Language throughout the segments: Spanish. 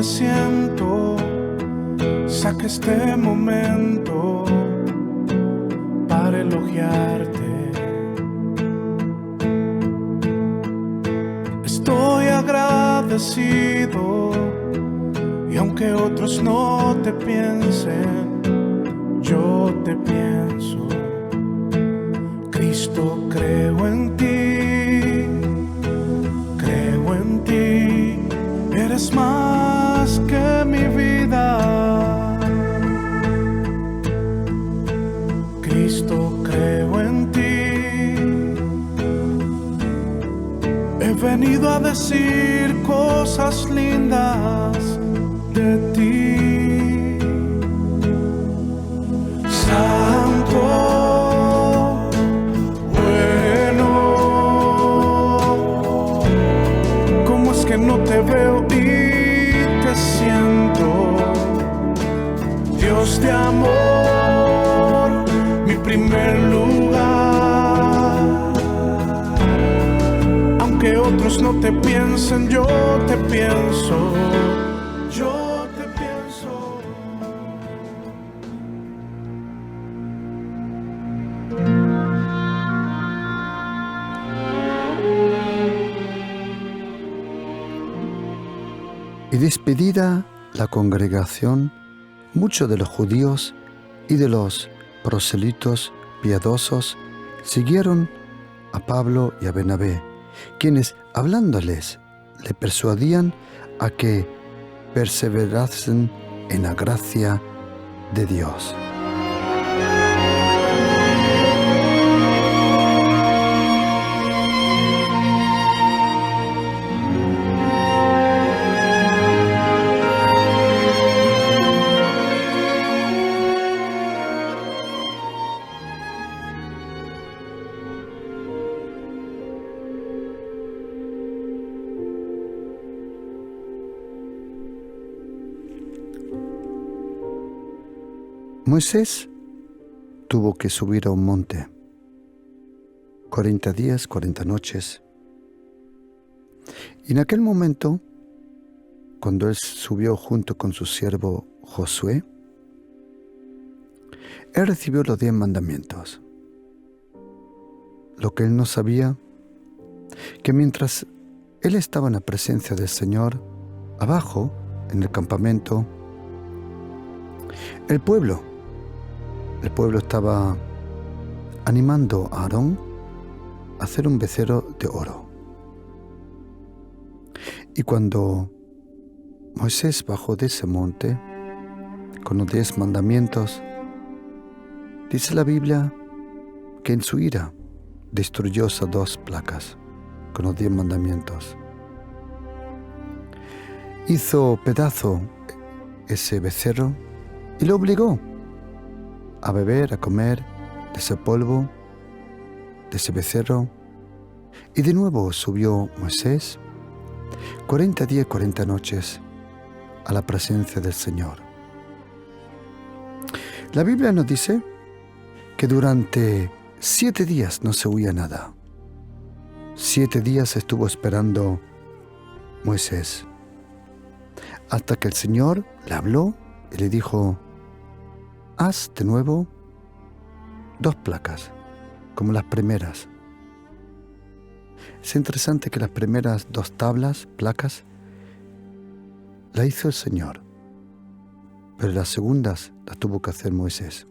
siento, saca este momento para elogiarte. Estoy agradecido y aunque otros no te piensen, yo te pienso. Cristo, creo en ti, eres más que mi vida. Cristo, creo en ti, he venido a decir cosas lindas de ti. Santo, bueno, ¿cómo es que no te veo y te siento? Dios de amor, mi primer lugar. Aunque otros no te piensen, yo te pienso. Yo te pienso. Y despedida la congregación, muchos de los judíos y de los proselitos piadosos siguieron a Pablo y a Bernabé, quienes, hablándoles, le persuadían a que perseverasen en la gracia de Dios. Moisés tuvo que subir a un monte, 40 días, 40 noches. Y en aquel momento, cuando él subió junto con su siervo Josué, él recibió los 10 mandamientos. Lo que él no sabía, que mientras él estaba en la presencia del Señor, abajo, en el campamento, el pueblo estaba animando a Aarón a hacer un becerro de oro. Y cuando Moisés bajó de ese monte con los 10 mandamientos, dice la Biblia que en su ira destruyó esas 2 placas con los 10 mandamientos. Hizo pedazo ese becerro y lo obligó a beber, a comer de ese polvo, de ese becerro. Y de nuevo subió Moisés 40 días, 40 noches a la presencia del Señor. La Biblia nos dice que durante 7 días no se oía nada. 7 días estuvo esperando Moisés, hasta que el Señor le habló y le dijo: haz de nuevo 2 placas, como las primeras. Es interesante que las primeras 2 placas, la hizo el Señor, pero las segundas las tuvo que hacer Moisés.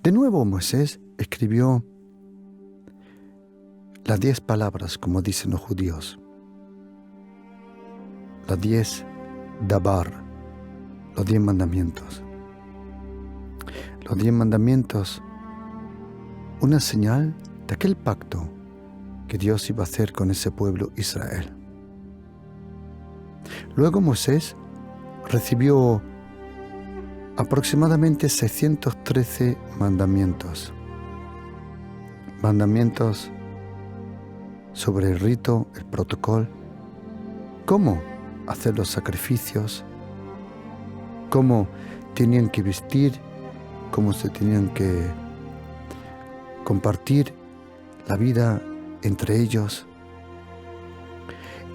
De nuevo Moisés escribió las 10 palabras, como dicen los judíos, las 10 dabar, los 10 mandamientos. Los 10 mandamientos, una señal de aquel pacto que Dios iba a hacer con ese pueblo Israel. Luego Moisés recibió aproximadamente 613 mandamientos. Mandamientos sobre el rito, el protocolo, cómo hacer los sacrificios, cómo tenían que vestir, cómo se tenían que compartir la vida entre ellos.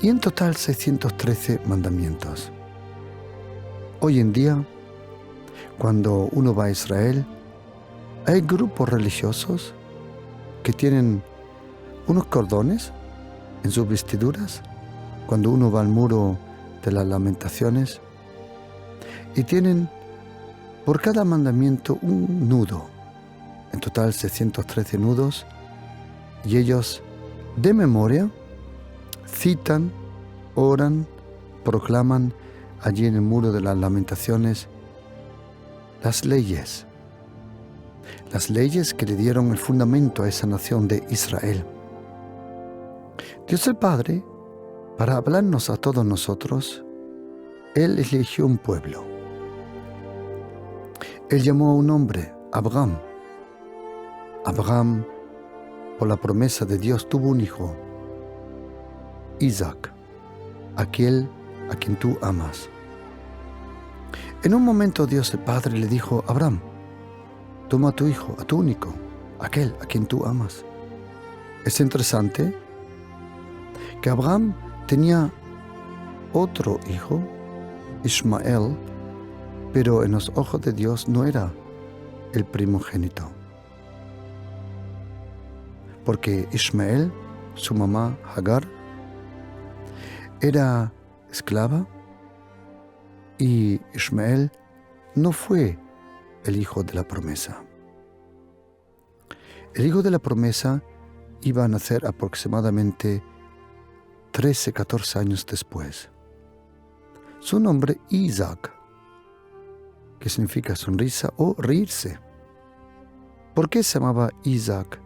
y en total 613 mandamientos. Hoy en día, cuando uno va a Israel, hay grupos religiosos que tienen unos cordones en sus vestiduras cuando uno va al muro de las lamentaciones, y tienen por cada mandamiento un nudo, en total 613 nudos, y ellos de memoria citan, oran, proclaman allí en el muro de las lamentaciones las leyes que le dieron el fundamento a esa nación de Israel. Dios el Padre, para hablarnos a todos nosotros, Él eligió un pueblo. Él llamó a un hombre, Abraham. Abraham, por la promesa de Dios, tuvo un hijo, Isaac, aquel a quien tú amas. En un momento Dios el Padre le dijo, Abraham, toma a tu hijo, a tu único, aquel a quien tú amas. Es interesante que Abraham tenía otro hijo, Ismael, pero en los ojos de Dios no era el primogénito. Porque Ismael, su mamá Hagar, era esclava y Ismael no fue el hijo de la promesa. El hijo de la promesa iba a nacer aproximadamente 13-14 años después. Su nombre, Isaac, que significa sonrisa o reírse. ¿Por qué se llamaba Isaac?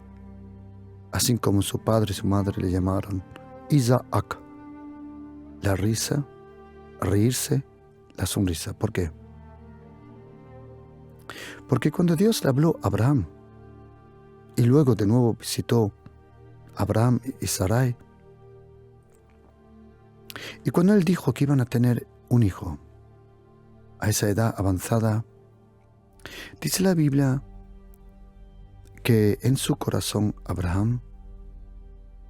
Así como su padre y su madre le llamaron Isaac. La risa, reírse, la sonrisa. ¿Por qué? Porque cuando Dios le habló a Abraham y luego de nuevo visitó a Abraham y Sarai, y cuando él dijo que iban a tener un hijo a esa edad avanzada, dice la Biblia que en su corazón Abraham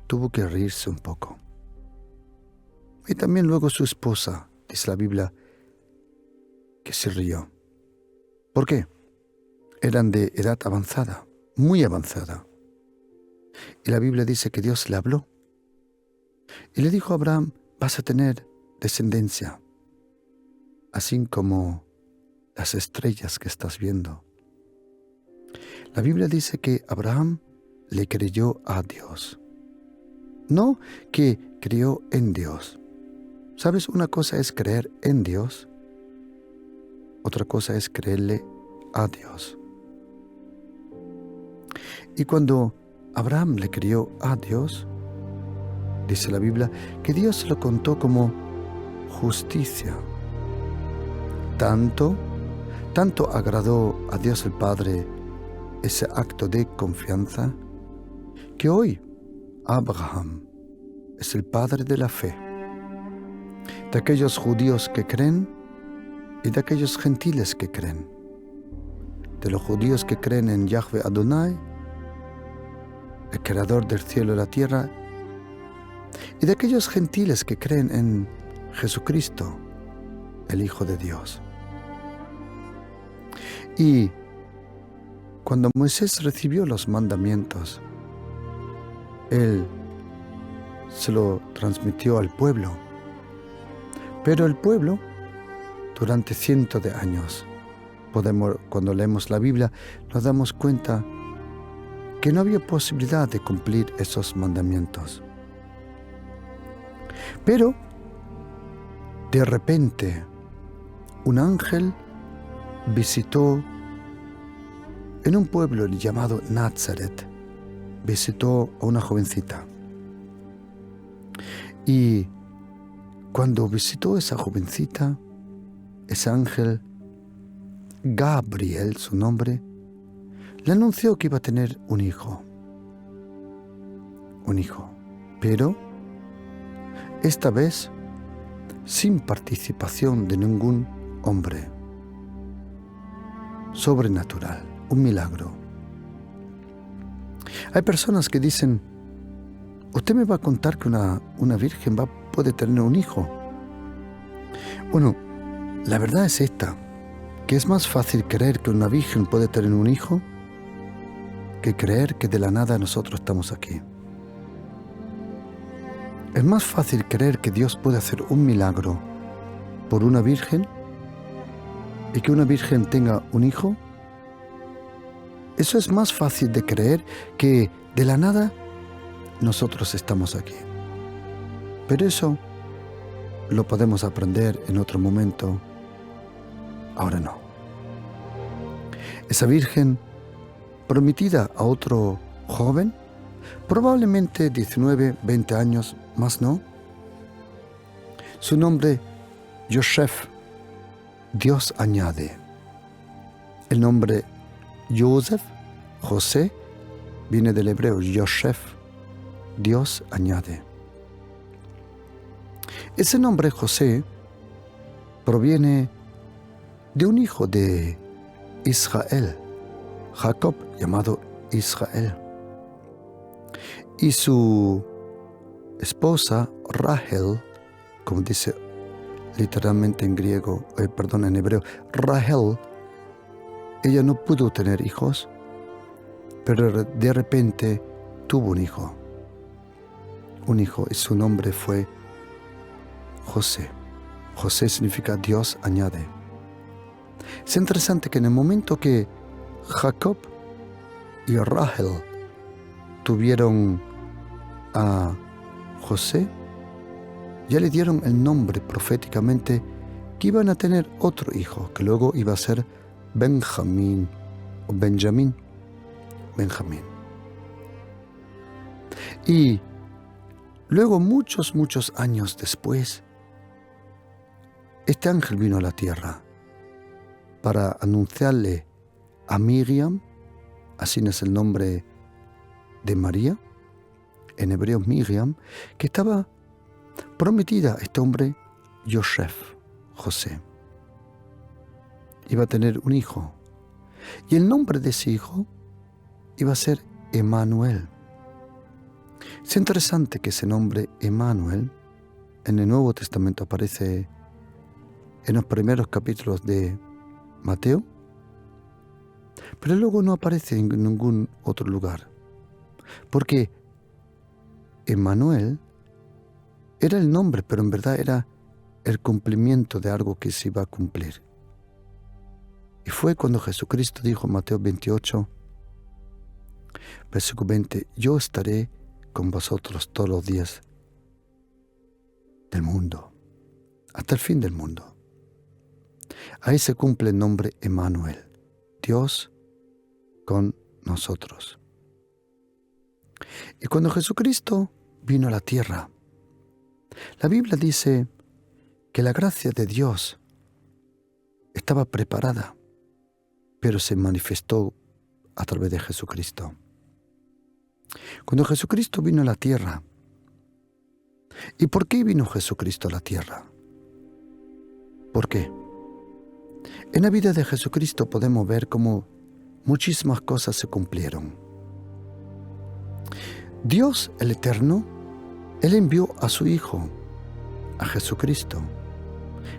tuvo que reírse un poco. Y también luego su esposa, dice la Biblia, que se rió. ¿Por qué? Eran de edad avanzada, muy avanzada. Y la Biblia dice que Dios le habló y le dijo a Abraham, vas a tener descendencia, así como las estrellas que estás viendo. La Biblia dice que Abraham le creyó a Dios, no que creyó en Dios. ¿Sabes? Una cosa es creer en Dios, otra cosa es creerle a Dios. Y cuando Abraham le creyó a Dios, dice la Biblia que Dios lo contó como justicia. Tanto agradó a Dios el Padre ese acto de confianza, que hoy Abraham es el padre de la fe, de aquellos judíos que creen y de aquellos gentiles que creen, de los judíos que creen en Yahweh Adonai, el creador del cielo y la tierra, y de aquellos gentiles que creen en Jesucristo, el Hijo de Dios. Y cuando Moisés recibió los mandamientos, él se lo transmitió al pueblo. Pero el pueblo, durante cientos de años, cuando leemos la Biblia, nos damos cuenta que no había posibilidad de cumplir esos mandamientos. Pero, de repente, un ángel visitó en un pueblo llamado Nazaret, visitó a una jovencita. Y cuando visitó a esa jovencita, ese ángel, Gabriel, su nombre, le anunció que iba a tener un hijo. Un hijo. Pero, esta vez, sin participación de ningún hombre. Sobrenatural, un milagro. Hay personas que dicen, usted me va a contar que una virgen puede tener un hijo. Bueno, la verdad es esta, que es más fácil creer que una virgen puede tener un hijo que creer que de la nada nosotros estamos aquí. Es más fácil creer que Dios puede hacer un milagro por una virgen y que una virgen tenga un hijo. Eso es más fácil de creer que de la nada nosotros estamos aquí. Pero eso lo podemos aprender en otro momento. Ahora no. Esa virgen prometida a otro joven, probablemente 19, 20 años, más no. Su nombre, Yosef, Dios añade. El nombre Joseph, José, viene del hebreo Yosef, Dios añade. Ese nombre José proviene de un hijo de Israel, Jacob, llamado Israel, y su esposa Rahel, como dice literalmente en en hebreo, Rahel, ella no pudo tener hijos, pero de repente tuvo un hijo, y su nombre fue José. José significa Dios añade. Es interesante que en el momento que Jacob y Rahel tuvieron a José, ya le dieron el nombre proféticamente que iban a tener otro hijo, que luego iba a ser Benjamín. Y luego, muchos años después, este ángel vino a la tierra para anunciarle a Miriam, así es el nombre de María, en hebreo Miriam, que estaba prometida a este hombre, Yosef, José. Iba a tener un hijo. Y el nombre de ese hijo iba a ser Emmanuel. Es interesante que ese nombre Emmanuel en el Nuevo Testamento aparece en los primeros capítulos de Mateo, pero luego no aparece en ningún otro lugar, porque Emmanuel era el nombre, pero en verdad era el cumplimiento de algo que se iba a cumplir. Y fue cuando Jesucristo dijo en Mateo 28, versículo 20, yo estaré con vosotros todos los días del mundo, hasta el fin del mundo. Ahí se cumple el nombre Emmanuel, Dios con nosotros. Y cuando Jesucristo vino a la tierra, la Biblia dice que la gracia de Dios estaba preparada, pero se manifestó a través de Jesucristo. Cuando Jesucristo vino a la tierra, ¿y por qué vino Jesucristo a la tierra? ¿Por qué? En la vida de Jesucristo podemos ver cómo muchísimas cosas se cumplieron. Dios, el Eterno, Él envió a su Hijo, a Jesucristo.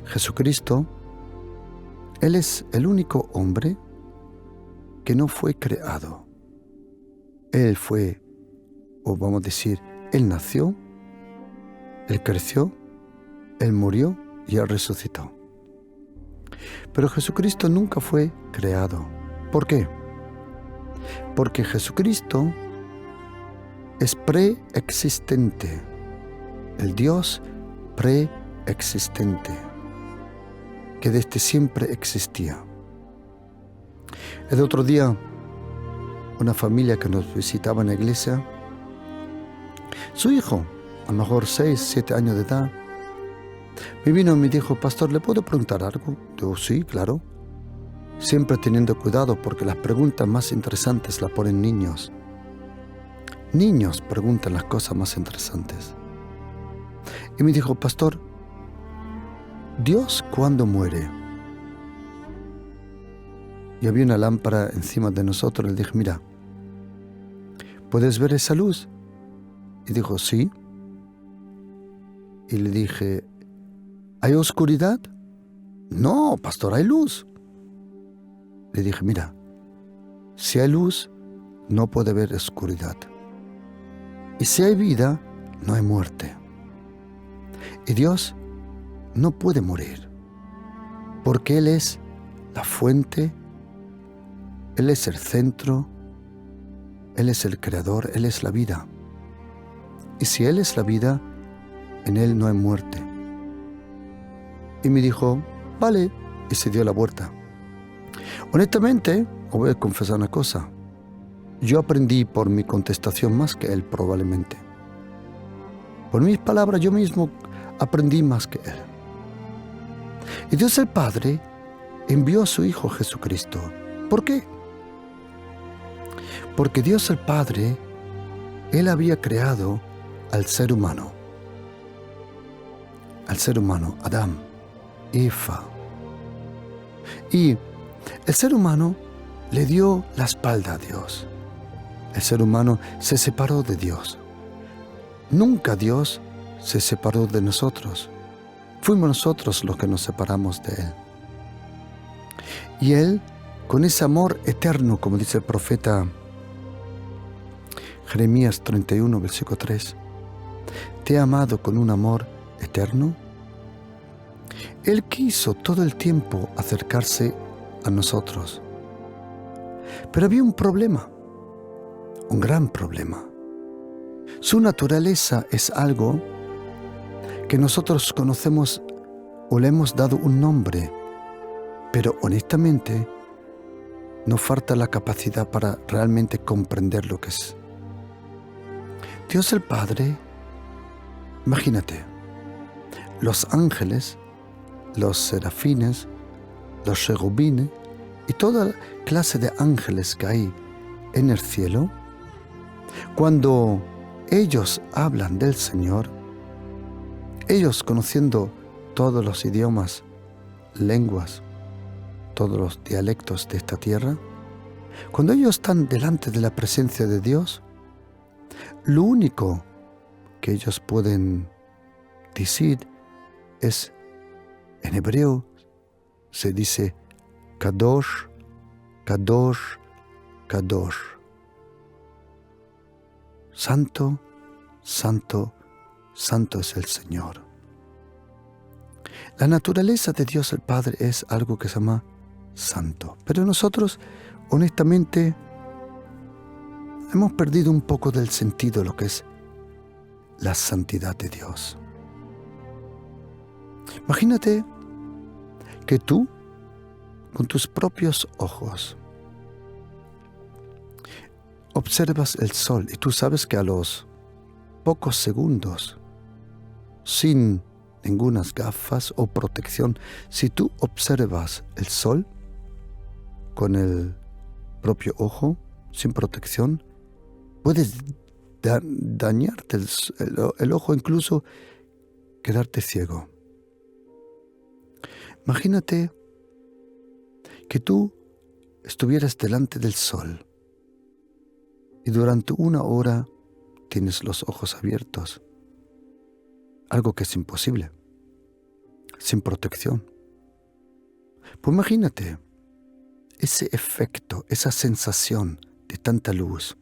Jesucristo, Él es el único hombre que no fue creado. Él fue, o vamos a decir, Él nació, Él creció, Él murió y Él resucitó. Pero Jesucristo nunca fue creado. ¿Por qué? Porque Jesucristo es preexistente, el Dios preexistente, que desde siempre existía. El otro día, una familia que nos visitaba en la iglesia, su hijo, a lo mejor 6, 7 años de edad, me vino y me dijo, pastor, ¿le puedo preguntar algo? Digo, sí, claro. Siempre teniendo cuidado porque las preguntas más interesantes las ponen niños. Niños preguntan las cosas más interesantes. Y me dijo, pastor, ¿Dios cuándo muere? Y había una lámpara encima de nosotros. Le dije, mira, ¿puedes ver esa luz? Y dijo, sí. Y le dije, ¿hay oscuridad? No, pastor, hay luz. Le dije, mira, si hay luz, no puede haber oscuridad. Y si hay vida, no hay muerte. Y Dios no puede morir, porque Él es la fuente, Él es el centro, Él es el creador, Él es la vida. Y si Él es la vida, en Él no hay muerte. Y me dijo, vale, y se dio la vuelta. Honestamente, os voy a confesar una cosa. Yo aprendí por mi contestación más que él, probablemente. Por mis palabras, yo mismo aprendí más que él. Y Dios el Padre envió a su Hijo Jesucristo. ¿Por qué? Porque Dios el Padre, Él había creado al ser humano. Al ser humano, Adán, Eva. Y el ser humano le dio la espalda a Dios. El ser humano se separó de Dios. Nunca Dios se separó de nosotros. Fuimos nosotros los que nos separamos de Él. Y Él, con ese amor eterno, como dice el profeta Jeremías 31, versículo 3, te ha amado con un amor eterno. Él quiso todo el tiempo acercarse a nosotros. Pero había un problema, un gran problema. Su naturaleza es algo que nosotros conocemos o le hemos dado un nombre, pero honestamente nos falta la capacidad para realmente comprender lo que es. Dios el Padre, imagínate, los ángeles, los serafines, los cherubines y toda clase de ángeles que hay en el cielo, cuando ellos hablan del Señor, ellos conociendo todos los idiomas, lenguas, todos los dialectos de esta tierra, cuando ellos están delante de la presencia de Dios, lo único que ellos pueden decir es, en hebreo se dice Kadosh, Kadosh, Kadosh. Santo, santo, santo es el Señor. La naturaleza de Dios el Padre es algo que se llama santo. Pero nosotros, honestamente, hemos perdido un poco del sentido de lo que es la santidad de Dios. Imagínate que tú, con tus propios ojos, observas el sol y tú sabes que a los pocos segundos, sin ninguna gafas o protección, si tú observas el sol con el propio ojo, sin protección, puedes dañarte el ojo, incluso quedarte ciego. Imagínate que tú estuvieras delante del sol y durante 1 hora tienes los ojos abiertos. Algo que es imposible, sin protección. Pues imagínate ese efecto, esa sensación de tanta luz.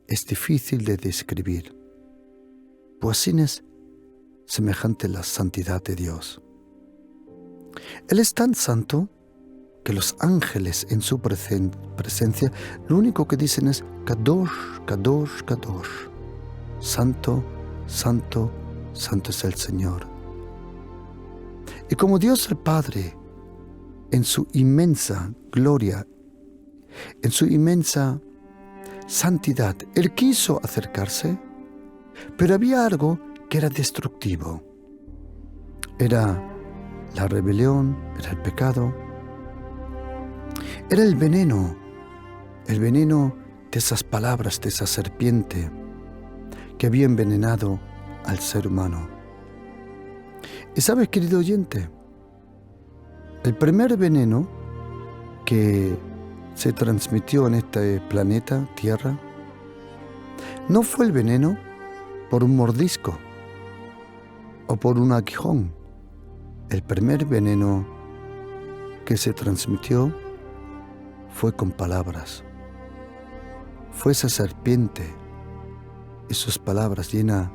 Es difícil de describir. Pues así es semejante la santidad de Dios. Él es tan santo que los ángeles en su presencia lo único que dicen es Kadosh, Kadosh, Kadosh. Santo, santo, santo es el Señor. Y como Dios el Padre, en su inmensa gloria, en su inmensa santidad, Él quiso acercarse, pero había algo que era destructivo. Era la rebelión, era el pecado, era el veneno de esas palabras, de esa serpiente que había envenenado al ser humano. Y sabes, querido oyente, el primer veneno que se transmitió en este planeta Tierra No fue el veneno por un mordisco o por un aguijón. El primer veneno que se transmitió fue con palabras. Fue esa serpiente y sus palabras llenas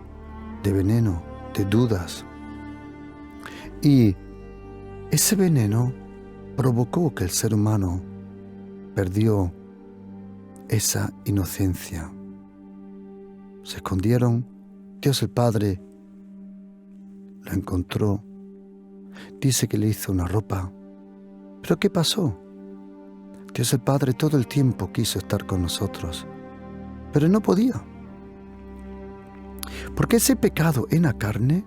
de veneno, de dudas. Y ese veneno provocó que el ser humano perdió esa inocencia. Se escondieron, Dios el Padre lo encontró, dice que le hizo una ropa. ¿Pero qué pasó? Dios el Padre todo el tiempo quiso estar con nosotros, pero no podía. Porque ese pecado en la carne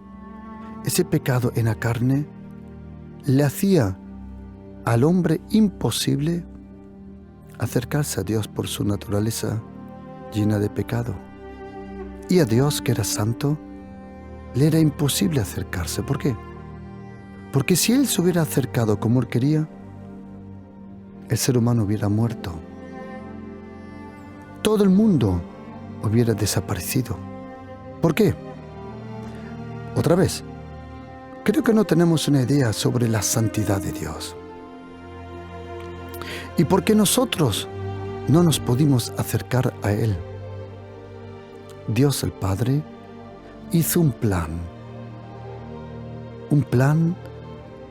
le hacía al hombre imposible acercarse a Dios por su naturaleza llena de pecado. Y a Dios, que era santo, le era imposible acercarse. ¿Por qué? Porque si Él se hubiera acercado como Él quería, el ser humano hubiera muerto. Todo el mundo hubiera desaparecido. ¿Por qué? Otra vez, creo que no tenemos una idea sobre la santidad de Dios. Y porque nosotros no nos pudimos acercar a Él, Dios el Padre hizo un plan. Un plan,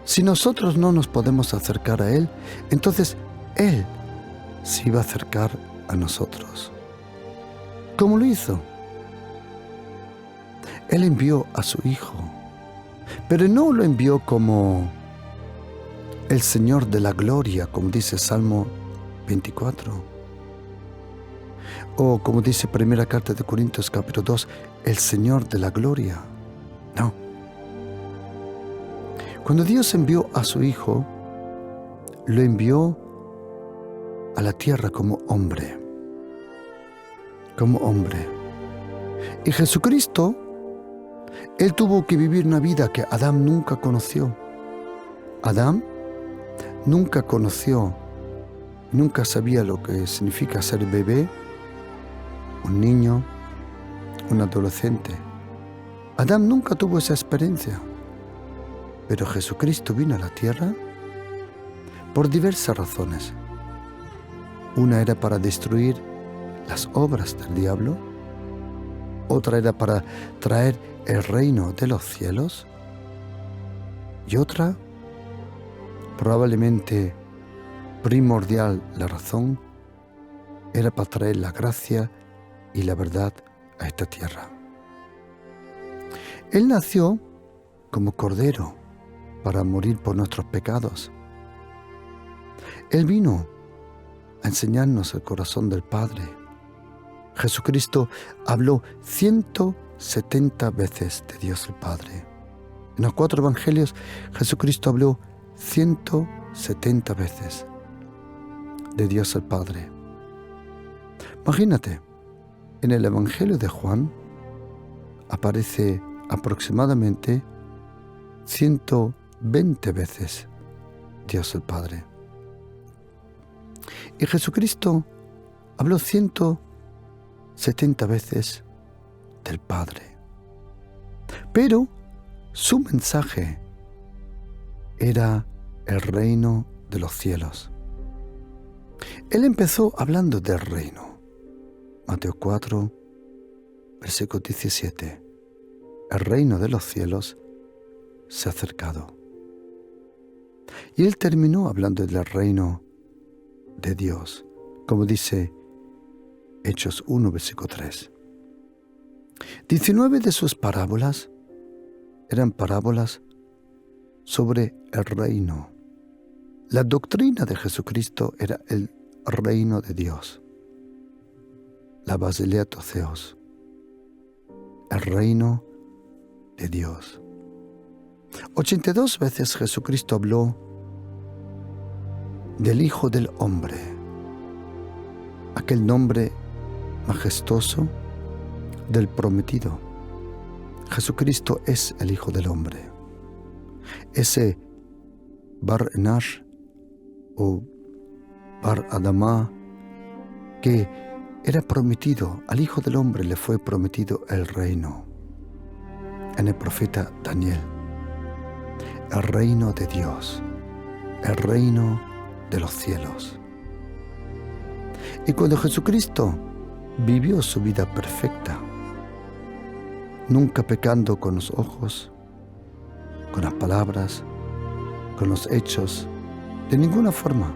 si nosotros no nos podemos acercar a Él, entonces Él se iba a acercar a nosotros. ¿Cómo lo hizo? Él envió a su Hijo, pero no lo envió como el Señor de la gloria, como dice Salmo 24. O como dice Primera Carta de Corintios capítulo 2, el Señor de la gloria. No. Cuando Dios envió a su Hijo, lo envió a la tierra como hombre. Como hombre. Y Jesucristo, Él tuvo que vivir una vida que Adán nunca conoció. Adán nunca conoció, nunca sabía lo que significa ser bebé, un niño, un adolescente. Adán nunca tuvo esa experiencia. Pero Jesucristo vino a la tierra por diversas razones. Una era para destruir las obras del diablo. Otra era para traer el reino de los cielos. Y otra, probablemente primordial la razón, era para traer la gracia y la verdad a esta tierra. Él nació como cordero para morir por nuestros pecados. Él vino a enseñarnos el corazón del Padre. Jesucristo habló 170 veces de Dios el Padre. En los 4 evangelios, Jesucristo habló 170 veces de Dios el Padre. Imagínate, en el Evangelio de Juan aparece aproximadamente 120 veces Dios el Padre. Y Jesucristo habló 170 veces del Padre. Pero su mensaje era el reino de los cielos. Él empezó hablando del reino. Mateo 4, versículo 17. El reino de los cielos se ha acercado. Y él terminó hablando del reino de Dios, como dice Hechos 1, versículo 3. 19 de sus parábolas eran parábolas sobre el reino. La doctrina de Jesucristo era el reino de Dios. La Basileia Theos, el reino de Dios. 82 veces Jesucristo habló del Hijo del Hombre, aquel nombre majestuoso del prometido. Jesucristo es el Hijo del Hombre. Ese Bar Enash o Bar Adama que era prometido, al Hijo del Hombre le fue prometido el reino. En el profeta Daniel, el reino de Dios, el reino de los cielos. Y cuando Jesucristo vivió su vida perfecta, nunca pecando con los ojos, con las palabras, con los hechos, de ninguna forma.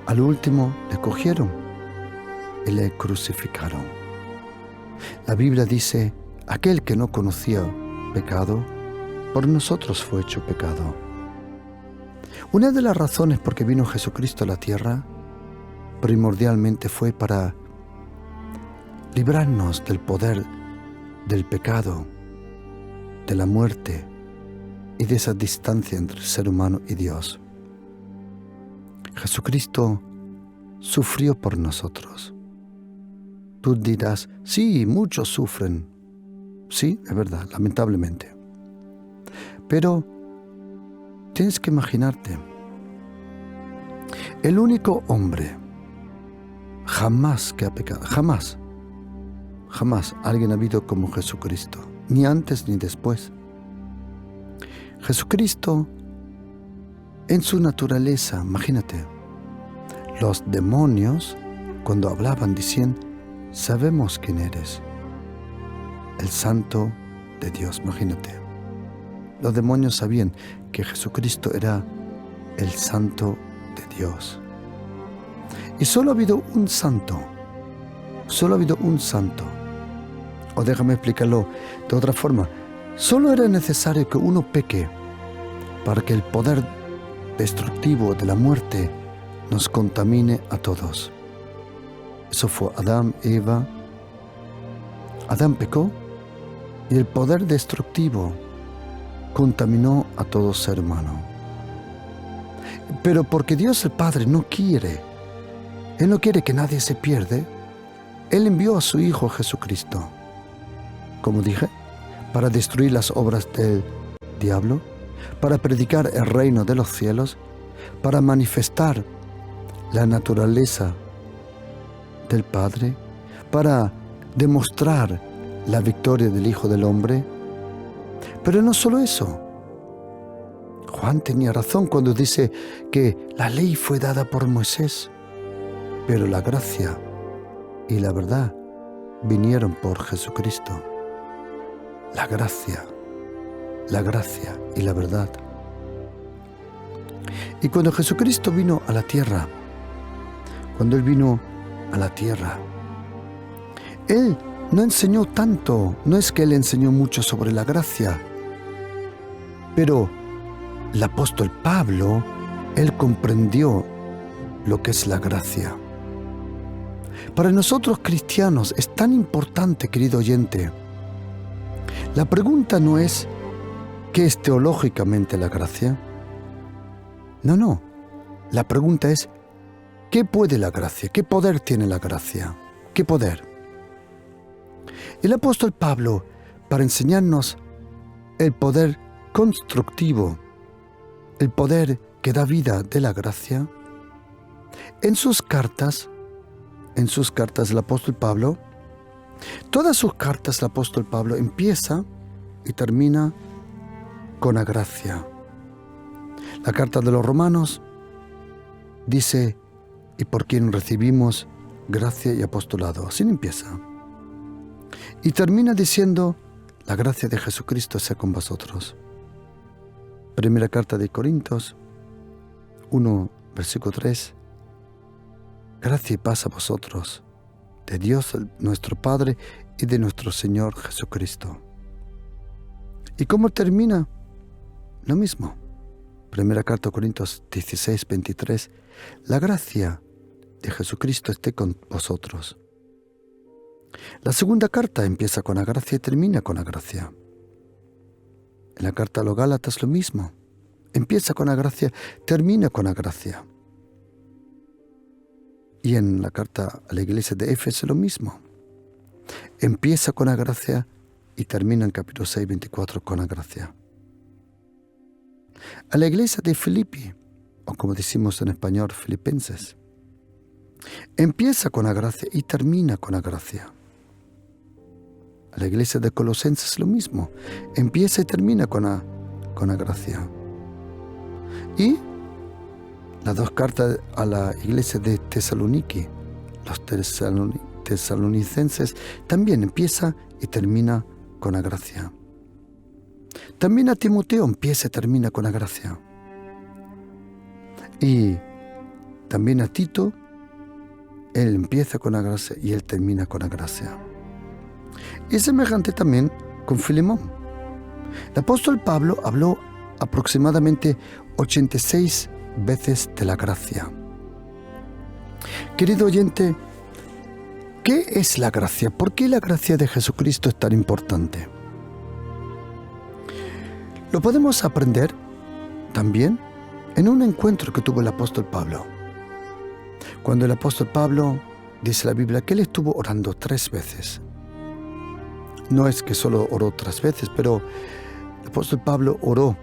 Al último le cogieron y le crucificaron. La Biblia dice, aquel que no conocía pecado, por nosotros fue hecho pecado. Una de las razones por que vino Jesucristo a la tierra, primordialmente fue para librarnos del poder del pecado, de la muerte y de esa distancia entre el ser humano y Dios. Jesucristo sufrió por nosotros. Tú dirás, sí, muchos sufren. Sí, es verdad, lamentablemente. Pero tienes que imaginarte, el único hombre jamás que ha pecado, jamás alguien ha habido como Jesucristo, ni antes ni después. Jesucristo, en su naturaleza, imagínate, los demonios, cuando hablaban, decían, sabemos quién eres, el Santo de Dios, imagínate. Los demonios sabían que Jesucristo era el Santo de Dios. Y solo ha habido un santo, o déjame explicarlo de otra forma, solo era necesario que uno peque para que el poder destructivo de la muerte nos contamine a todos. Eso fue Adán, Eva. Adán pecó y el poder destructivo contaminó a todo ser humano. Pero porque Dios el Padre no quiere, Él no quiere que nadie se pierda, Él envió a su Hijo Jesucristo, como dije, para destruir las obras del diablo, para predicar el reino de los cielos, para manifestar la naturaleza del Padre, para demostrar la victoria del Hijo del Hombre. Pero no solo eso. Juan tenía razón cuando dice que la ley fue dada por Moisés, pero la gracia y la verdad vinieron por Jesucristo. La gracia y la verdad. Y cuando Jesucristo vino a la tierra, Él no enseñó tanto, no es que Él enseñó mucho sobre la gracia, pero el apóstol Pablo, él comprendió lo que es la gracia. Para nosotros cristianos es tan importante, querido oyente. La pregunta no es ¿qué es teológicamente la gracia? No. La pregunta es ¿qué puede la gracia? ¿Qué poder tiene la gracia? ¿Qué poder? El apóstol Pablo, para enseñarnos el poder constructivo, el poder que da vida de la gracia, en sus cartas el apóstol Pablo, todas sus cartas el apóstol Pablo empieza y termina con la gracia. La carta de los Romanos dice, y por quien recibimos gracia y apostolado. Así empieza. Y termina diciendo, la gracia de Jesucristo sea con vosotros. Primera carta de Corintios 1, versículo 3. Gracia y paz a vosotros, de Dios nuestro Padre y de nuestro Señor Jesucristo. ¿Y cómo termina? Lo mismo. Primera carta a Corintios 16, 23. La gracia de Jesucristo esté con vosotros. La segunda carta empieza con la gracia y termina con la gracia. En la carta a los Gálatas lo mismo. Empieza con la gracia, termina con la gracia. Y en la carta a la iglesia de Éfeso lo mismo. Empieza con la gracia y termina en capítulo 6, 24 con la gracia. A la iglesia de Filipi, o como decimos en español, Filipenses, Empieza con la gracia y termina con la gracia. A la iglesia de Colosenses es lo mismo. Empieza y termina con la gracia. Y las dos cartas a la iglesia de Tesaloniki, los tesalonicenses, también empieza y termina con la gracia. También a Timoteo empieza y termina con la gracia. Y también a Tito, él empieza con la gracia y él termina con la gracia. Y es semejante también con Filemón. El apóstol Pablo habló aproximadamente 86 veces de la gracia. Querido oyente, ¿qué es la gracia? ¿Por qué la gracia de Jesucristo es tan importante? Lo podemos aprender también en un encuentro que tuvo el apóstol Pablo. Cuando el apóstol Pablo, dice la Biblia, que él estuvo orando 3 veces. No es que solo oró 3 veces, pero el apóstol Pablo oró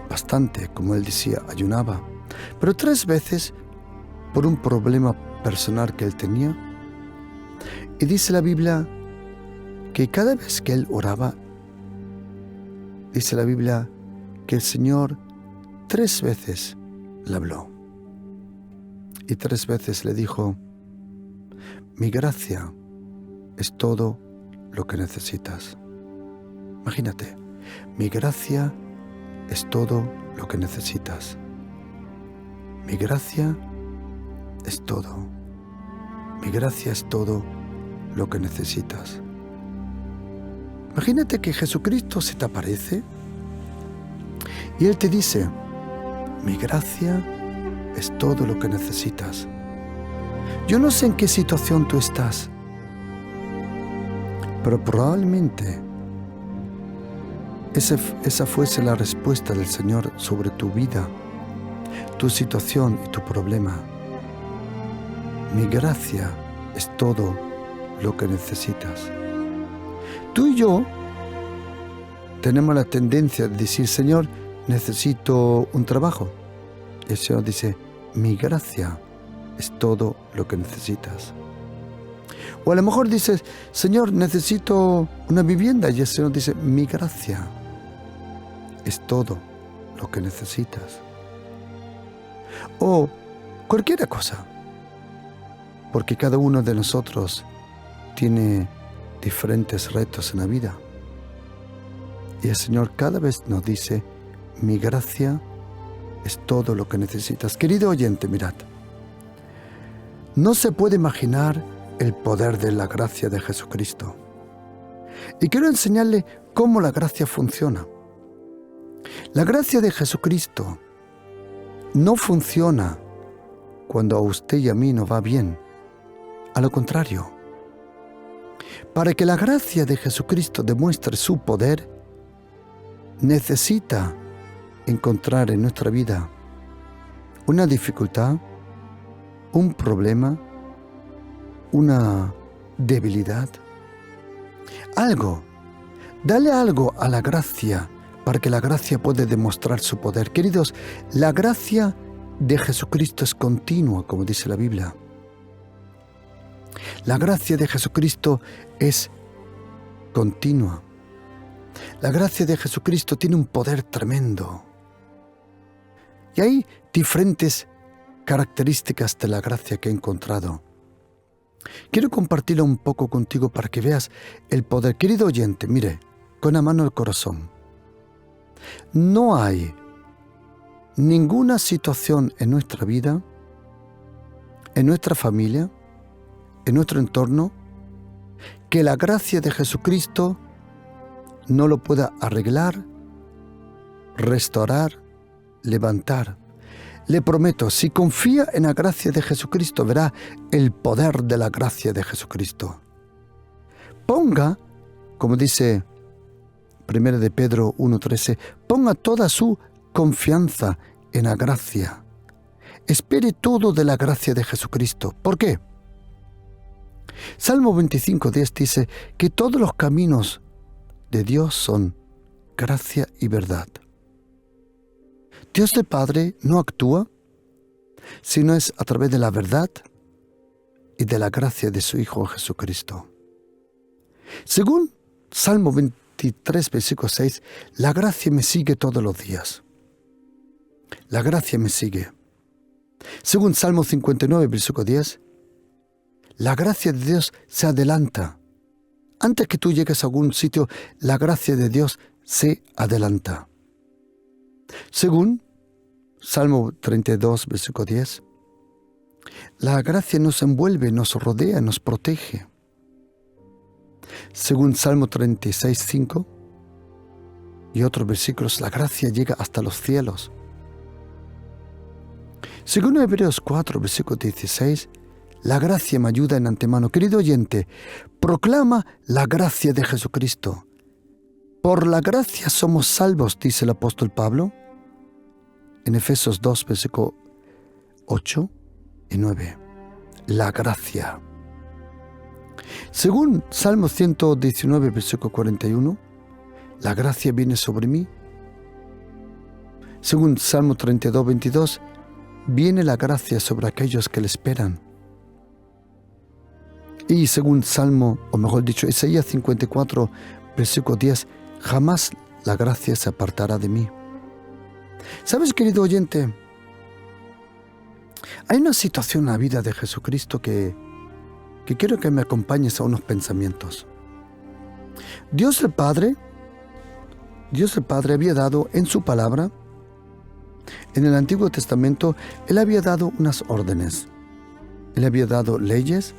bastante, como él decía, ayunaba. Pero 3 veces por un problema personal que él tenía. Y dice la Biblia que cada vez que él oraba, dice la Biblia que el Señor 3 veces le habló. Y 3 veces le dijo: mi gracia es todo lo que necesitas. Imagínate, mi gracia es todo lo que necesitas. Mi gracia es todo. Mi gracia es todo lo que necesitas. Imagínate que Jesucristo se te aparece y Él te dice: mi gracia es todo lo que necesitas. Yo no sé en qué situación tú estás, pero probablemente esa fuese la respuesta del Señor sobre tu vida, tu situación y tu problema. Mi gracia es todo lo que necesitas. Tú y yo tenemos la tendencia de decir: Señor, necesito un trabajo. Y el Señor dice: mi gracia es todo lo que necesitas. O a lo mejor dices: Señor, necesito una vivienda. Y el Señor dice: mi gracia es todo lo que necesitas. O cualquier cosa. Porque cada uno de nosotros tiene diferentes retos en la vida. Y el Señor cada vez nos dice: mi gracia es todo lo que necesitas. Querido oyente, mirad. No se puede imaginar el poder de la gracia de Jesucristo. Y quiero enseñarle cómo la gracia funciona. La gracia de Jesucristo no funciona cuando a usted y a mí nos va bien. A lo contrario, para que la gracia de Jesucristo demuestre su poder, necesita encontrar en nuestra vida una dificultad, un problema, una debilidad, algo. Dale algo a la gracia para que la gracia pueda demostrar su poder. Queridos, la gracia de Jesucristo es continua, como dice la Biblia. La gracia de Jesucristo es continua. La gracia de Jesucristo tiene un poder tremendo. Y hay diferentes características de la gracia que he encontrado. Quiero compartirlo un poco contigo para que veas el poder. Querido oyente, mire, con la mano al corazón. No hay ninguna situación en nuestra vida, en nuestra familia, en nuestro entorno, que la gracia de Jesucristo no lo pueda arreglar, restaurar, levantar. Le prometo, si confía en la gracia de Jesucristo, verá el poder de la gracia de Jesucristo. Ponga, como dice 1 de Pedro 1:13, ponga toda su confianza en la gracia. Espere todo de la gracia de Jesucristo. ¿Por qué? Salmo 25:10 dice que todos los caminos de Dios son gracia y verdad. Dios de Padre no actúa sino es a través de la verdad y de la gracia de su Hijo Jesucristo. Según Salmo 23, versículo 6, la gracia me sigue todos los días. La gracia me sigue. Según Salmo 59, versículo 10, la gracia de Dios se adelanta. Antes que tú llegues a algún sitio, la gracia de Dios se adelanta. Según Salmo 32, versículo 10, la gracia nos envuelve, nos rodea, nos protege. Según Salmo 36, 5 y otros versículos, la gracia llega hasta los cielos. Según Hebreos 4, versículo 16, la gracia me ayuda en antemano. Querido oyente, proclama la gracia de Jesucristo. Por la gracia somos salvos, dice el apóstol Pablo, en Efesios 2, versículo 8 y 9. La gracia. Según Salmo 119, versículo 41, la gracia viene sobre mí. Según Salmo 32, 22, viene la gracia sobre aquellos que le esperan. Y según Salmo, o mejor dicho, Isaías 54, versículo 10, jamás la gracia se apartará de mí. ¿Sabes, querido oyente? Hay una situación en la vida de Jesucristo que quiero que me acompañes a unos pensamientos. Dios el Padre había dado en su palabra, en el Antiguo Testamento, Él había dado unas órdenes. Él había dado leyes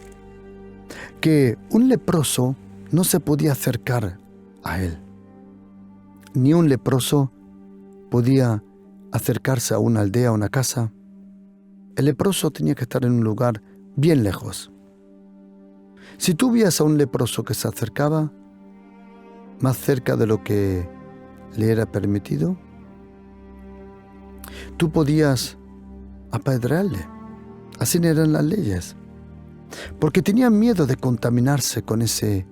que un leproso no se podía acercar a Él. Ni un leproso podía acercarse a una aldea, a una casa. El leproso tenía que estar en un lugar bien lejos. Si tú veías a un leproso que se acercaba más cerca de lo que le era permitido, tú podías apedrearle. Así eran las leyes. Porque tenían miedo de contaminarse con esa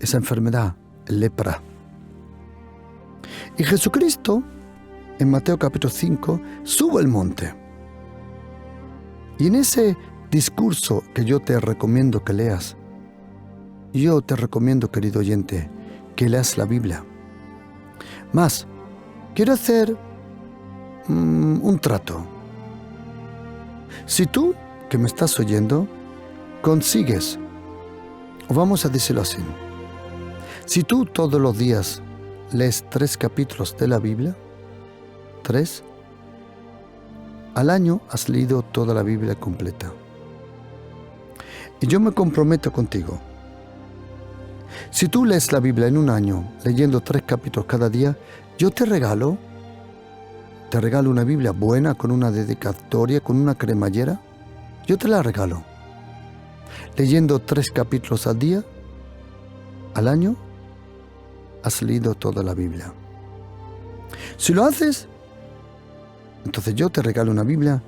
enfermedad, lepra. Y Jesucristo, en Mateo capítulo 5, sube al monte. Y en ese discurso que yo te recomiendo que leas, yo te recomiendo, querido oyente, que leas la Biblia. Más, quiero hacer un trato. Si tú, que me estás oyendo, consigues, o vamos a decirlo así, si tú todos los días lees 3 capítulos de la Biblia, 3, al año has leído toda la Biblia completa. Y yo me comprometo contigo. Si tú lees la Biblia en un año, leyendo 3 capítulos cada día, yo te regalo una Biblia buena, con una dedicatoria, con una cremallera. Yo te la regalo. Leyendo 3 capítulos al día, al año, has leído toda la Biblia. Si lo haces, entonces yo te regalo una Biblia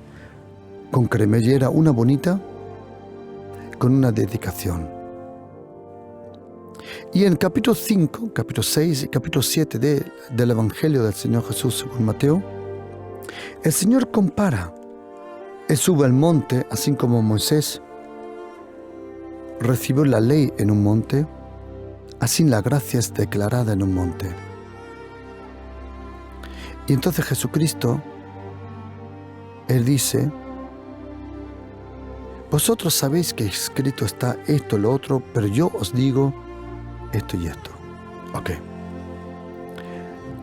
con cremallera, una bonita, con una dedicación. Y en capítulo 5, capítulo 6 y capítulo 7 del Evangelio del Señor Jesús según Mateo, el Señor compara. Él sube al monte, así como Moisés recibió la ley en un monte, así la gracia es declarada en un monte. Y entonces Jesucristo, Él dice, vosotros sabéis que escrito está esto, lo otro, pero yo os digo esto y esto. Ok.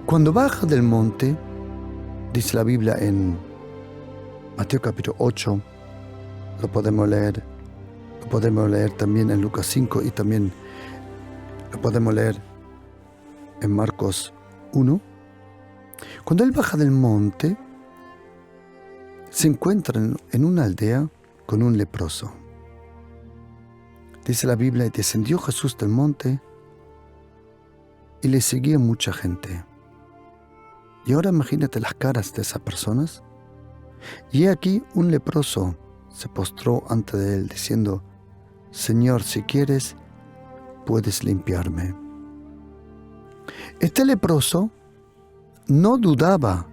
Cuando baja del monte, dice la Biblia en Mateo capítulo 8, lo podemos leer también en Lucas 5 y también lo podemos leer en Marcos 1. Cuando él baja del monte, se encuentra en una aldea con un leproso. Dice la Biblia, y descendió Jesús del monte y le seguía mucha gente. Y ahora imagínate las caras de esas personas. Y he aquí un leproso se postró ante de él diciendo, Señor, si quieres, puedes limpiarme. Este leproso no dudaba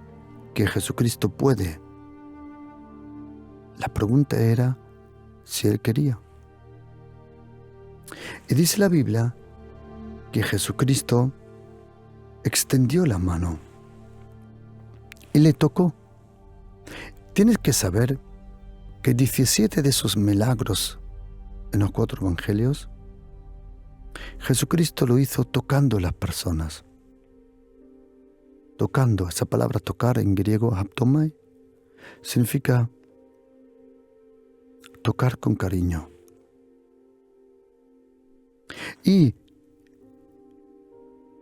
que Jesucristo puede. La pregunta era si él quería. Y dice la Biblia que Jesucristo extendió la mano y le tocó. Tienes que saber que 17 de esos milagros en los 4 evangelios, Jesucristo lo hizo tocando a las personas. Tocando, esa palabra tocar en griego, haptomai, significa tocar con cariño. Y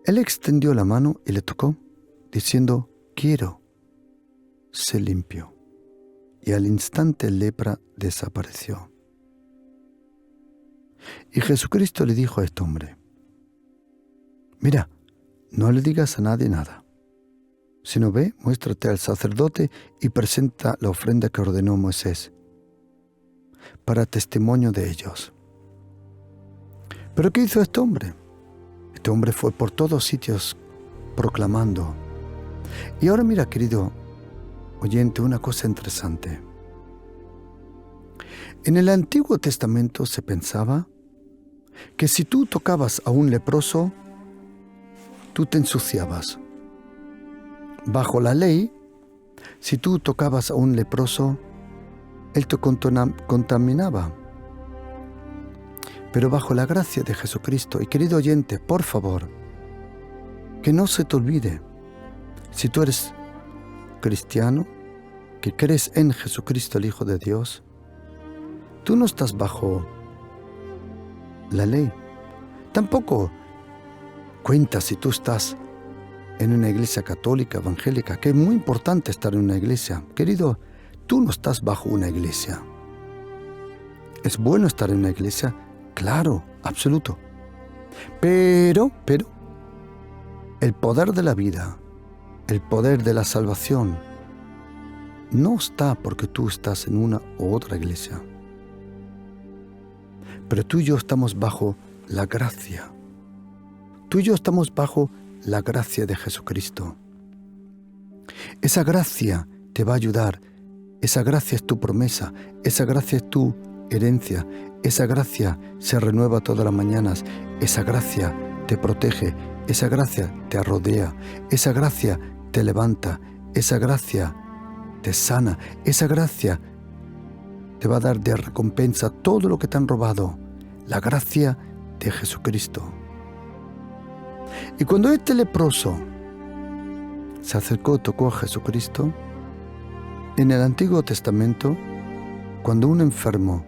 él extendió la mano y le tocó, diciendo, quiero, sé limpio. Y al instante la lepra desapareció. Y Jesucristo le dijo a este hombre, mira, no le digas a nadie nada, sino ve, muéstrate al sacerdote y presenta la ofrenda que ordenó Moisés, para testimonio de ellos. ¿Pero qué hizo este hombre? Este hombre fue por todos sitios proclamando. Y ahora mira, querido oyente, una cosa interesante. En el Antiguo Testamento se pensaba que si tú tocabas a un leproso, tú te ensuciabas. Bajo la ley, si tú tocabas a un leproso, él te contaminaba. Pero bajo la gracia de Jesucristo, y querido oyente, por favor, que no se te olvide, si tú eres cristiano, que crees en Jesucristo, el Hijo de Dios, tú no estás bajo la ley. Tampoco cuenta si tú estás en una iglesia católica, evangélica, que es muy importante estar en una iglesia. Querido, tú no estás bajo una iglesia. ¿Es bueno estar en una iglesia? Claro, absoluto. Pero, el poder de la vida, el poder de la salvación, no está porque tú estás en una u otra iglesia. Pero tú y yo estamos bajo la gracia. Tú y yo estamos bajo la gracia de Jesucristo. Esa gracia te va a ayudar. Esa gracia es tu promesa. Esa gracia es tu herencia. Esa gracia se renueva todas las mañanas. Esa gracia te protege. Esa gracia te rodea. Esa gracia te levanta. Esa gracia te sana. Esa gracia te va a dar de recompensa todo lo que te han robado. La gracia de Jesucristo. Y cuando este leproso se acercó, tocó a Jesucristo, en el Antiguo Testamento, cuando un enfermo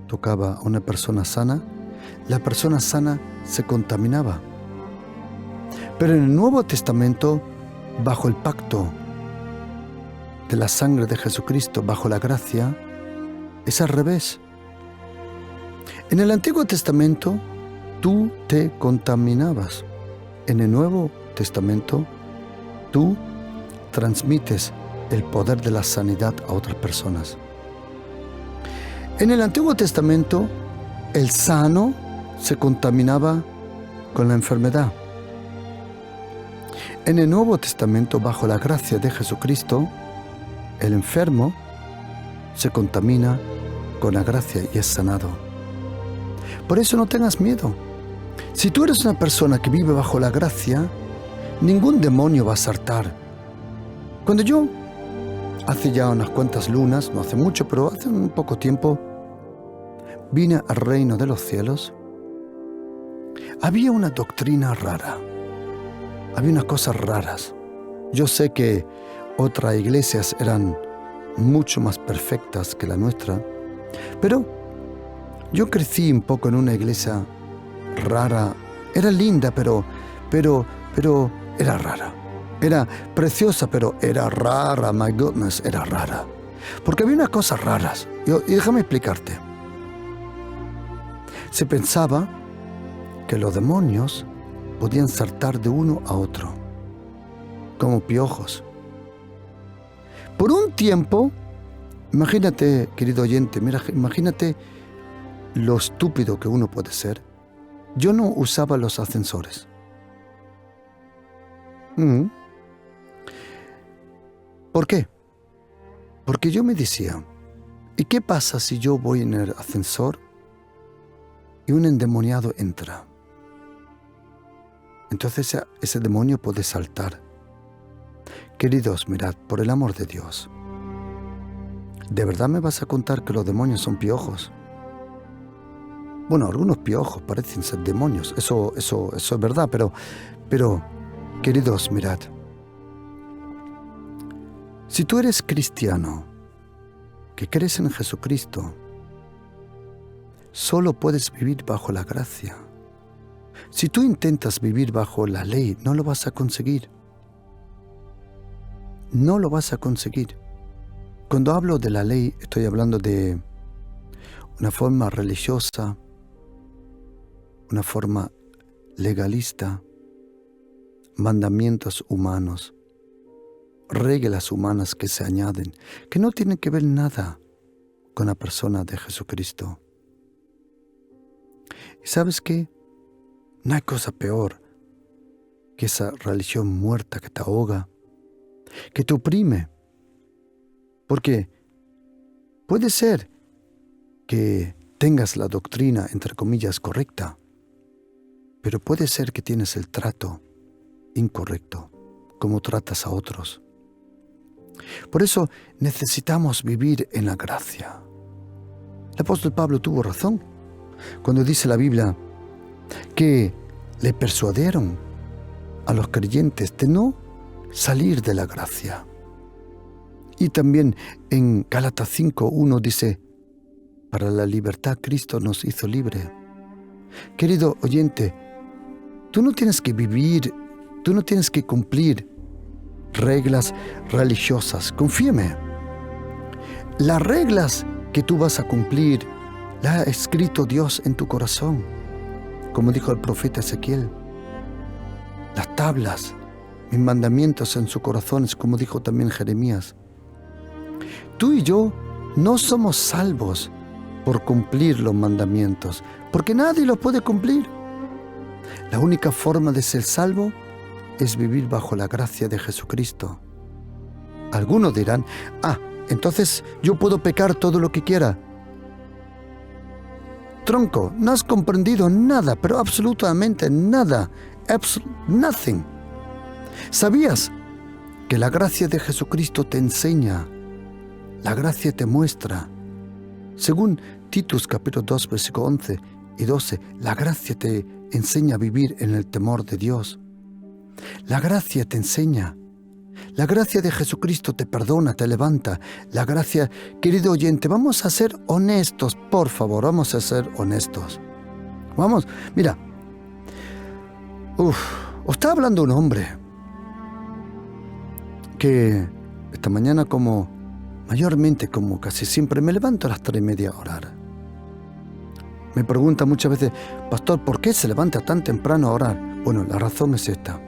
tocaba a una persona sana, la persona sana se contaminaba. Pero en el Nuevo Testamento, bajo el pacto de la sangre de Jesucristo, bajo la gracia, es al revés. En el Antiguo Testamento, tú te contaminabas. En el Nuevo Testamento, tú transmites el poder de la sanidad a otras personas. En el Antiguo Testamento, el sano se contaminaba con la enfermedad. En el Nuevo Testamento, bajo la gracia de Jesucristo, el enfermo se contamina con la gracia y es sanado. Por eso no tengas miedo. Si tú eres una persona que vive bajo la gracia, ningún demonio va a saltar. Cuando yo, hace ya unas cuantas lunas, no hace mucho, pero hace un poco tiempo, vine al reino de los cielos, había una doctrina rara, había unas cosas raras. Yo sé que otras iglesias eran mucho más perfectas que la nuestra, pero yo crecí un poco en una iglesia rara. Era linda, pero era rara. Era preciosa, pero era rara. My goodness, era rara. Porque había unas cosas raras. Y déjame explicarte. Se pensaba que los demonios podían saltar de uno a otro, como piojos. Por un tiempo, imagínate, querido oyente, mira, imagínate lo estúpido que uno puede ser. Yo no usaba los ascensores. ¿Por qué? Porque yo me decía, ¿Y qué pasa si yo voy en el ascensor y un endemoniado entra? Entonces ese demonio puede saltar. Queridos, mirad, por el amor de Dios, ¿de verdad me vas a contar que los demonios son piojos? Bueno, algunos piojos parecen ser demonios, eso es verdad, pero, queridos, mirad, si tú eres cristiano, que crees en Jesucristo, solo puedes vivir bajo la gracia. Si tú intentas vivir bajo la ley, no lo vas a conseguir. No lo vas a conseguir. Cuando hablo de la ley, estoy hablando de una forma religiosa, una forma legalista, mandamientos humanos, reglas humanas que se añaden, que no tienen que ver nada con la persona de Jesucristo. ¿Y sabes qué? No hay cosa peor que esa religión muerta que te ahoga, que te oprime. Porque puede ser que tengas la doctrina, entre comillas, correcta, pero puede ser que tienes el trato incorrecto, como tratas a otros. Por eso necesitamos vivir en la gracia. El apóstol Pablo tuvo razón cuando dice la Biblia que le persuadieron a los creyentes de no salir de la gracia. Y también en Gálatas 5:1 dice, para la libertad Cristo nos hizo libre. Querido oyente, tú no tienes que vivir, tú no tienes que cumplir reglas religiosas. Confíame. Las reglas que tú vas a cumplir las ha escrito Dios en tu corazón, como dijo el profeta Ezequiel. Las tablas, mis mandamientos en su corazón, es como dijo también Jeremías. Tú y yo no somos salvos por cumplir los mandamientos, porque nadie los puede cumplir. La única forma de ser salvo es vivir bajo la gracia de Jesucristo. Algunos dirán, entonces yo puedo pecar todo lo que quiera. Tronco, no has comprendido nada, pero absolutamente nada. Nothing. ¿Sabías que la gracia de Jesucristo te enseña? La gracia te muestra. Según Titus capítulo 2, versículo 11 y 12, la gracia te enseña a vivir en el temor de Dios. La gracia te enseña. La gracia de Jesucristo te perdona, te levanta. La gracia, querido oyente, vamos a ser honestos, por favor, vamos a ser honestos. Vamos, mira. Os está hablando un hombre que esta mañana mayormente como casi siempre, me levanto a las 3:30 a orar. Me pregunta muchas veces, pastor, ¿por qué se levanta tan temprano a orar? Bueno, la razón es esta.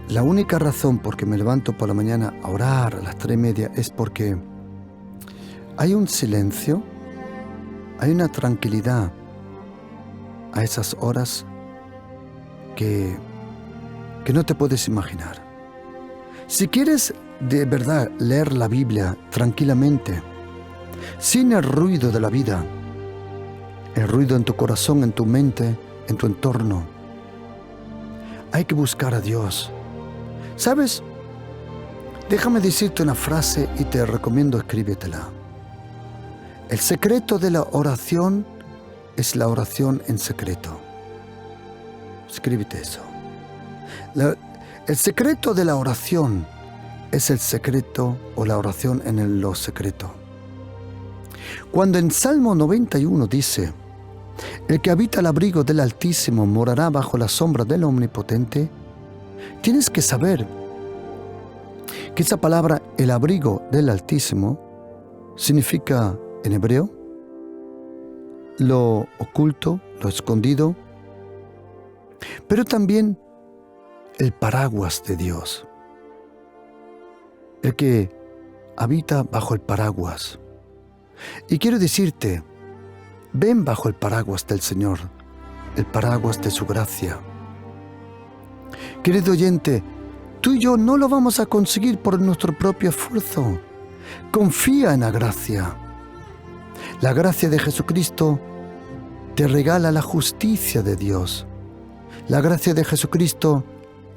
La única razón por que me levanto por la mañana a orar a las 3:30 es porque hay un silencio, hay una tranquilidad a esas horas que no te puedes imaginar. Si quieres de verdad leer la Biblia tranquilamente, sin el ruido de la vida, el ruido en tu corazón, en tu mente, en tu entorno, hay que buscar a Dios. ¿Sabes? Déjame decirte una frase y te recomiendo escríbetela. El secreto de la oración es la oración en secreto. Escríbete eso. El secreto de la oración es el secreto o la oración en lo secreto. Cuando en Salmo 91 dice, el que habita el abrigo del Altísimo morará bajo la sombra del Omnipotente, tienes que saber que esa palabra, el abrigo del Altísimo, significa en hebreo lo oculto, lo escondido, pero también el paraguas de Dios. El que habita bajo el paraguas. Y quiero decirte, ven bajo el paraguas del Señor, el paraguas de su gracia. Querido oyente, tú y yo no lo vamos a conseguir por nuestro propio esfuerzo. Confía en la gracia. La gracia de Jesucristo te regala la justicia de Dios. La gracia de Jesucristo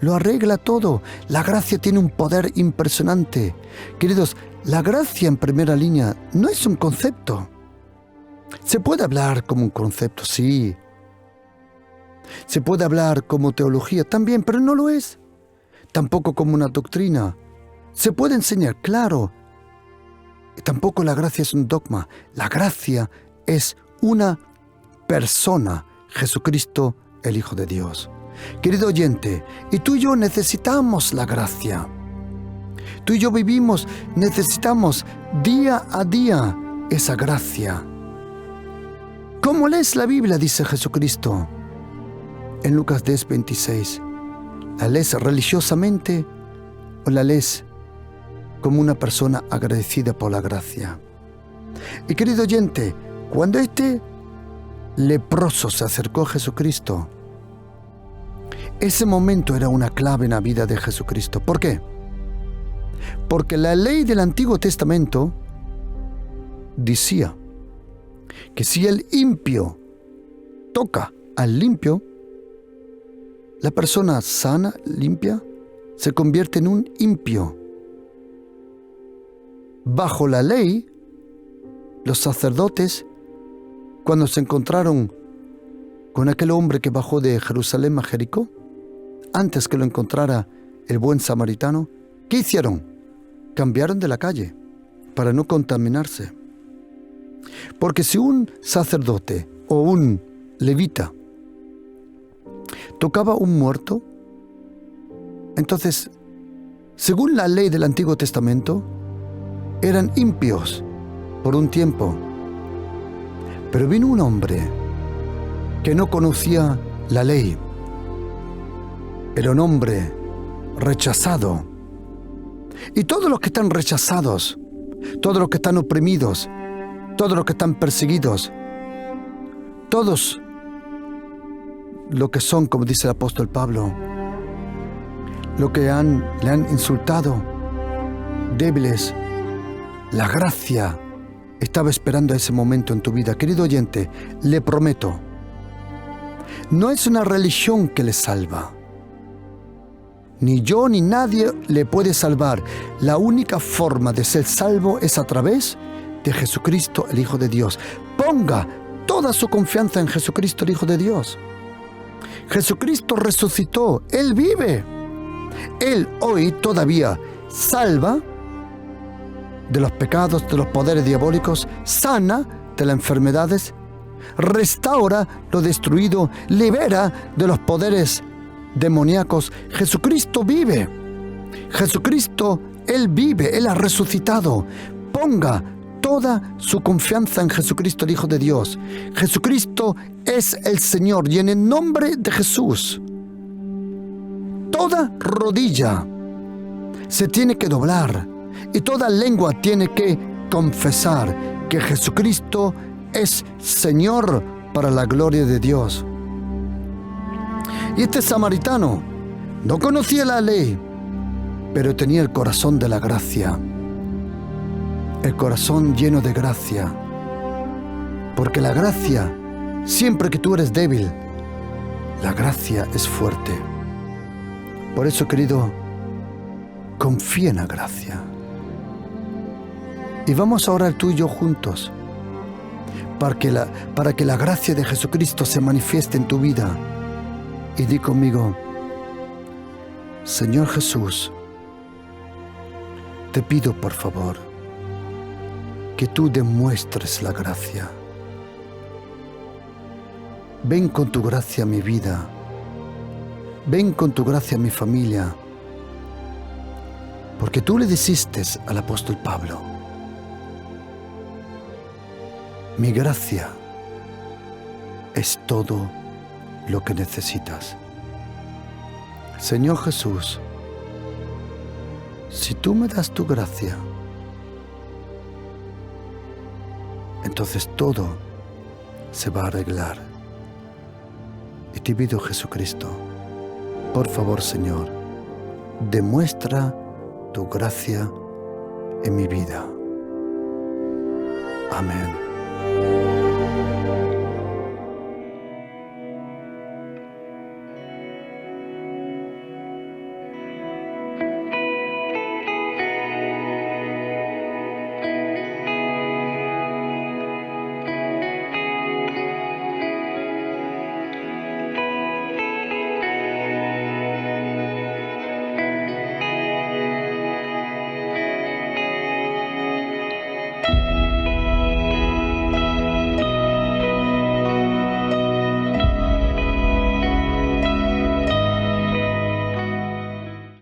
lo arregla todo. La gracia tiene un poder impresionante. Queridos, la gracia en primera línea no es un concepto. Se puede hablar como un concepto, sí. Se puede hablar como teología también, pero no lo es. Tampoco como una doctrina. Se puede enseñar, claro. Y tampoco la gracia es un dogma. La gracia es una persona, Jesucristo, el Hijo de Dios. Querido oyente, y tú y yo necesitamos la gracia. Tú y yo vivimos, necesitamos día a día esa gracia. ¿Cómo lees la Biblia?, dice Jesucristo en Lucas 10:26. ¿La lees religiosamente o la lees como una persona agradecida por la gracia? Y querido oyente, cuando este leproso se acercó a Jesucristo, ese momento era una clave en la vida de Jesucristo. ¿Por qué? Porque la ley del Antiguo Testamento decía que si el impío toca al limpio, la persona sana, limpia, se convierte en un impío. Bajo la ley, los sacerdotes, cuando se encontraron con aquel hombre que bajó de Jerusalén a Jericó, antes que lo encontrara el buen samaritano, ¿qué hicieron? Cambiaron de la calle para no contaminarse. Porque si un sacerdote o un levita tocaba un muerto, entonces, según la ley del Antiguo Testamento, eran impíos por un tiempo. Pero vino un hombre que no conocía la ley. Era un hombre rechazado. Y todos los que están rechazados, todos los que están oprimidos, todos los que están perseguidos, todos los que son, como dice el apóstol Pablo, los que le han insultado, débiles, la gracia estaba esperando ese momento en tu vida. Querido oyente, le prometo, no es una religión que le salva. Ni yo ni nadie le puede salvar. La única forma de ser salvo es a través de Jesucristo, el Hijo de Dios. Ponga toda su confianza en Jesucristo, el Hijo de Dios. Jesucristo resucitó. Él vive. Él hoy todavía salva de los pecados, de los poderes diabólicos, sana de las enfermedades, restaura lo destruido, libera de los poderes demoníacos. Jesucristo vive. Jesucristo, Él vive, Él ha resucitado. Ponga toda su confianza en Jesucristo, el Hijo de Dios. Jesucristo es el Señor y en el nombre de Jesús, toda rodilla se tiene que doblar y toda lengua tiene que confesar que Jesucristo es Señor para la gloria de Dios. Y este samaritano no conocía la ley, pero tenía el corazón de la gracia, el corazón lleno de gracia, porque la gracia, siempre que tú eres débil, la gracia es fuerte. Por eso, querido, confía en la gracia. Y vamos a orar tú y yo juntos para que la gracia de Jesucristo se manifieste en tu vida. Y di conmigo: Señor Jesús, te pido por favor que tú demuestres la gracia. Ven con tu gracia a mi vida. Ven con tu gracia a mi familia. Porque tú le dijiste al apóstol Pablo: mi gracia es todo lo que necesitas. Señor Jesús, si tú me das tu gracia, entonces todo se va a arreglar. Y te pido, Jesucristo, por favor, Señor, demuestra tu gracia en mi vida. Amén.